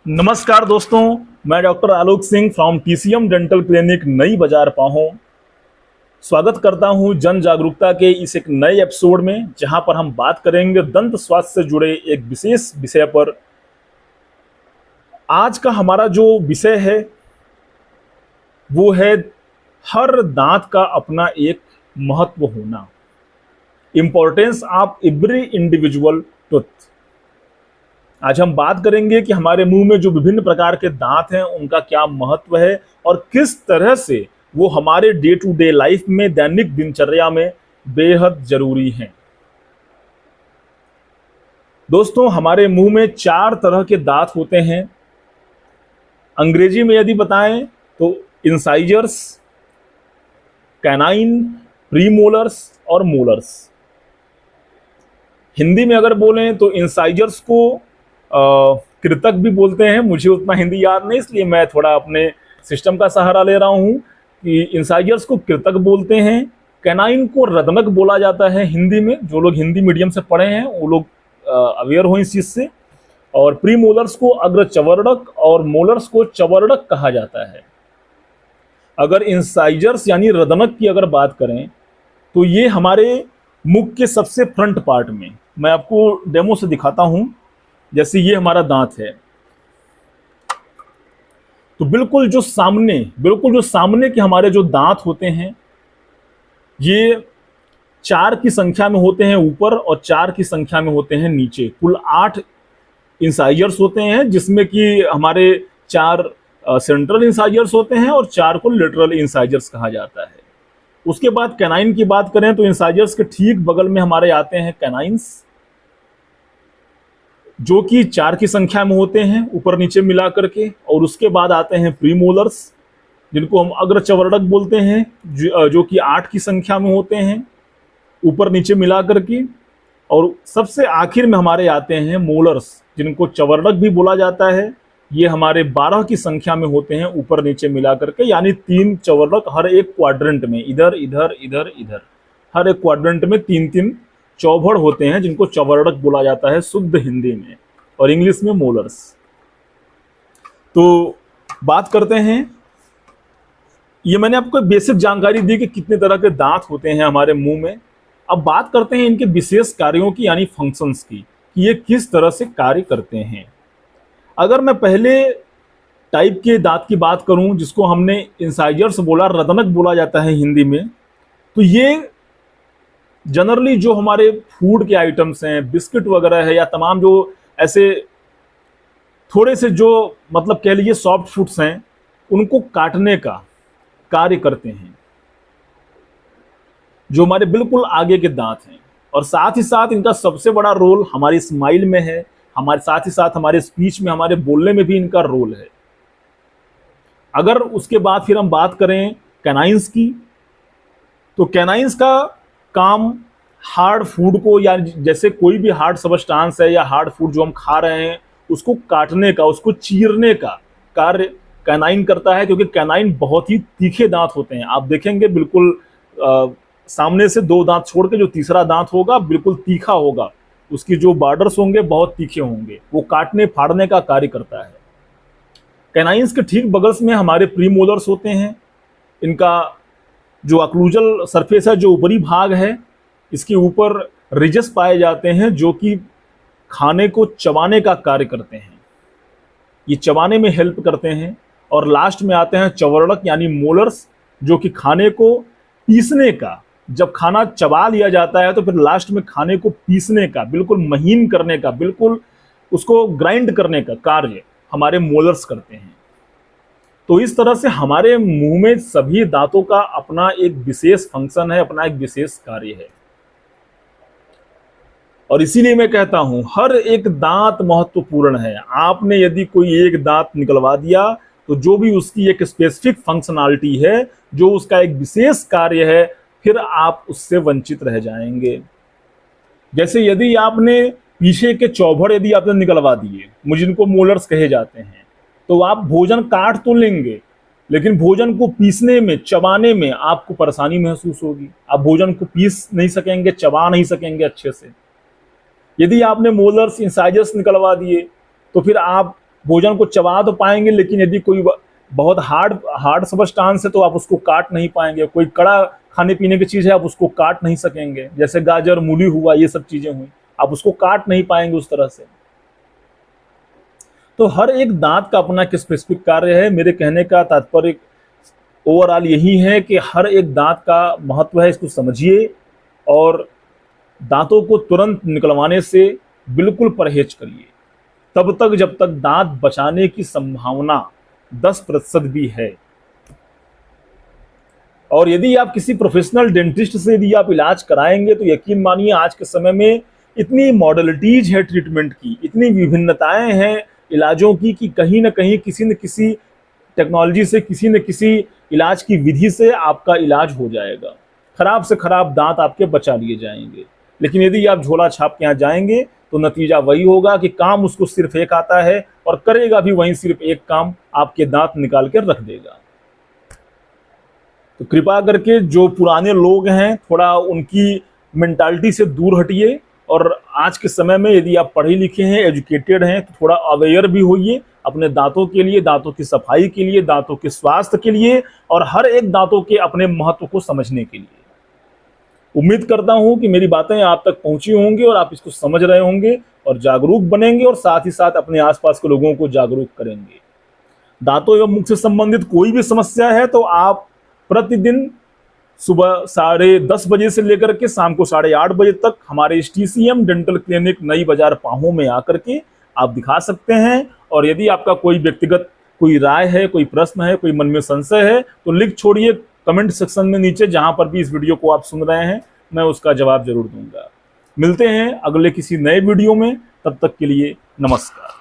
नमस्कार दोस्तों, मैं doctor Alok Singh from TCM dental clinic नई बाजार पाहों स्वागत करता हूं जन जागरूकता के इस एक नए एपिसोड में, जहां पर हम बात करेंगे दंत स्वास्थ्य से जुड़े एक विशेष विषय पर। आज का हमारा जो विषय है वो है हर दांत का अपना एक महत्व होना, importance of every individual tooth. आज हम बात करेंगे कि हमारे मुंह में जो विभिन्न प्रकार के दांत हैं उनका क्या महत्व है और किस तरह से वो हमारे डे टू डे लाइफ में, दैनिक दिनचर्या में बेहद जरूरी हैं। दोस्तों, हमारे मुंह में 4 तरह के दांत होते हैं। अंग्रेजी में यदि बताएं तो इंसाइजर्स, कैनाइन, प्रीमोलर्स और मोलर्स। हिंदी में अगर बोलें तो इंसाइजर्स को कृतक भी बोलते हैं। मुझे उतना हिंदी याद नहीं, इसलिए मैं थोड़ा अपने सिस्टम का सहारा ले रहा हूँ कि इंसाइजर्स को कृतक बोलते हैं। कैनाइन को रदनक बोला जाता है हिंदी में। जो लोग हिंदी मीडियम से पढ़े हैं वो लोग अवेयर हो इस चीज़ से। और प्री मोलर्स को अग्र चवर्णक और मोलर्स को चवर्णक कहा जाता है। अगर इंसाइजर्स यानी रदनक की अगर बात करें तो ये हमारे मुख के सबसे फ्रंट पार्ट में, मैं आपको डेमो से दिखाता हूं। जैसे ये हमारा दांत है, तो बिल्कुल जो सामने के हमारे जो दांत होते हैं ये 4 की संख्या में होते हैं ऊपर और 4 की संख्या में होते हैं नीचे। कुल 8 इंसाइजर्स होते हैं, जिसमें कि हमारे 4 सेंट्रल इंसाइजर्स होते हैं और 4 को लेटरल इंसाइजर्स कहा जाता है। उसके बाद कैनाइन की बात करें तो इंसाइजर्स के ठीक बगल में हमारे आते हैं कैनाइन्स, जो कि 4 की संख्या में होते हैं ऊपर नीचे मिला करके। और उसके बाद आते हैं प्रीमोलर्स, जिनको हम अग्र चवर्णक बोलते हैं, जो कि 8 की संख्या में होते हैं ऊपर नीचे मिला करके। और सबसे आखिर में हमारे आते हैं मोलर्स, जिनको चवर्णक भी बोला जाता है। ये हमारे 12 की संख्या में होते हैं ऊपर नीचे मिला करके, यानी 3 चवर्णक हर एक क्वाड्रेंट में, इधर इधर इधर इधर, हर एक क्वाड्रेंट में 3-3 चौभड़ होते हैं, जिनको चवर्णक बोला जाता है शुद्ध हिंदी में, और इंग्लिश में मोलर्स। तो बात करते हैं, ये मैंने आपको बेसिक जानकारी दी कि कितने तरह के दांत होते हैं हमारे मुंह में। अब बात करते हैं इनके विशेष कार्यों की, यानी फंक्शंस की, कि ये किस तरह से कार्य करते हैं। अगर मैं पहले टाइप के दांत की बात करूं, जिसको हमने इंसाइजर्स बोला, रदनक बोला जाता है हिंदी में, तो ये जनरली जो हमारे फूड के आइटम्स हैं, बिस्किट वगैरह है, या तमाम जो ऐसे थोड़े से जो मतलब कह लीजिए सॉफ्ट फूड्स हैं, उनको काटने का कार्य करते हैं, जो हमारे बिल्कुल आगे के दांत हैं। और साथ ही साथ इनका सबसे बड़ा रोल हमारी स्माइल में है, हमारे साथ ही साथ हमारे स्पीच में, हमारे बोलने में भी इनका रोल है। अगर उसके बाद फिर हम बात करें कैनाइन्स की, तो कैनाइन्स का काम हार्ड फूड को, या जैसे कोई भी हार्ड सबस्टांस है या हार्ड फूड जो हम खा रहे हैं उसको काटने का, उसको चीरने का कार्य कैनाइन करता है। क्योंकि कैनाइन बहुत ही तीखे दांत होते हैं। आप देखेंगे बिल्कुल सामने से 2 दांत छोड़ के जो तीसरा दांत होगा बिल्कुल तीखा होगा, उसकी जो बॉर्डर्स होंगे बहुत तीखे होंगे, वो काटने फाड़ने का कार्य करता है। कैनाइन्स के ठीक बगल में हमारे प्रीमोलर्स होते हैं। इनका जो अक्लूजल सरफेस है, जो ऊपरी भाग है, इसके ऊपर रिजेस पाए जाते हैं, जो कि खाने को चबाने का कार्य करते हैं। ये चबाने में हेल्प करते हैं। और लास्ट में आते हैं चवर्णक यानी मोलर्स, जो कि खाने को पीसने का, जब खाना चबा लिया जाता है तो फिर लास्ट में खाने को पीसने का, बिल्कुल महीन करने का, बिल्कुल उसको ग्राइंड करने का कार्य हमारे मोलर्स करते हैं। तो इस तरह से हमारे मुंह में सभी दांतों का अपना एक विशेष फंक्शन है, अपना एक विशेष कार्य है। और इसीलिए मैं कहता हूं हर एक दांत महत्वपूर्ण है। आपने यदि कोई एक दांत निकलवा दिया तो जो भी उसकी एक स्पेसिफिक फंक्शनैलिटी है, जो उसका एक विशेष कार्य है, फिर आप उससे वंचित रह जाएंगे। जैसे यदि आपने पीछे के चौभड़ यदि आपने निकलवा दिए, मुझे इनको मोलर्स कहे जाते हैं, तो आप भोजन काट तो लेंगे, लेकिन भोजन को पीसने में, चबाने में आपको परेशानी महसूस होगी। आप भोजन को पीस नहीं सकेंगे, चबा नहीं सकेंगे अच्छे से। यदि आपने मोलर्स, इंसाइजर्स निकलवा दिए तो फिर आप भोजन को चबा तो पाएंगे, लेकिन यदि कोई बहुत हार्ड सबस्टांस है तो आप उसको काट नहीं पाएंगे। कोई कड़ा खाने पीने की चीज है, आप उसको काट नहीं सकेंगे, जैसे गाजर, मूली हुआ, ये सब चीजें हुई, आप उसको काट नहीं पाएंगे उस तरह से। तो हर एक दांत का अपना एक स्पेसिफिक कार्य है। मेरे कहने का तात्पर्य ओवरऑल यही है कि हर एक दांत का महत्व है, इसको समझिए और दांतों को तुरंत निकलवाने से बिल्कुल परहेज करिए, तब तक जब तक दांत बचाने की संभावना 10% भी है। और यदि आप किसी प्रोफेशनल डेंटिस्ट से यदि आप इलाज कराएंगे तो यकीन मानिए आज के समय में इतनी मॉडलिटीज है ट्रीटमेंट की, इतनी विभिन्नताएं हैं इलाजों की, कि कहीं ना कहीं किसी न किसी टेक्नोलॉजी से, किसी न किसी इलाज की विधि से आपका इलाज हो जाएगा। खराब से खराब दांत आपके बचा लिए जाएंगे। लेकिन यदि आप झोला छाप के यहाँ जाएंगे तो नतीजा वही होगा कि काम उसको सिर्फ एक आता है और करेगा भी वही सिर्फ एक काम, आपके दांत निकाल के रख देगा। तो कृपा करके जो पुराने लोग हैं थोड़ा उनकी मेंटालिटी से दूर हटिए, और आज के समय में यदि आप पढ़े लिखे हैं, एजुकेटेड हैं, तो थोड़ा अवेयर भी होइए अपने दांतों के लिए, दांतों की सफाई के लिए, दांतों के स्वास्थ्य के लिए, और हर एक दांतों के अपने महत्व को समझने के लिए। उम्मीद करता हूं कि मेरी बातें आप तक पहुंची होंगी और आप इसको समझ रहे होंगे और जागरूक बनेंगे, और साथ ही साथ अपने आसपास के लोगों को जागरूक करेंगे। दांतों एवं मुख से संबंधित कोई भी समस्या है तो आप प्रतिदिन सुबह 10:30 बजे से लेकर के शाम को 8:30 बजे तक हमारे STCM डेंटल क्लिनिक नई बाजार पाहू में आकर के आप दिखा सकते हैं। और यदि आपका कोई व्यक्तिगत कोई राय है, कोई प्रश्न है, कोई मन में संशय है तो लिख छोड़िए कमेंट सेक्शन में नीचे, जहां पर भी इस वीडियो को आप सुन रहे हैं, मैं उसका जवाब जरूर दूंगा। मिलते हैं अगले किसी नए वीडियो में, तब तक के लिए नमस्कार।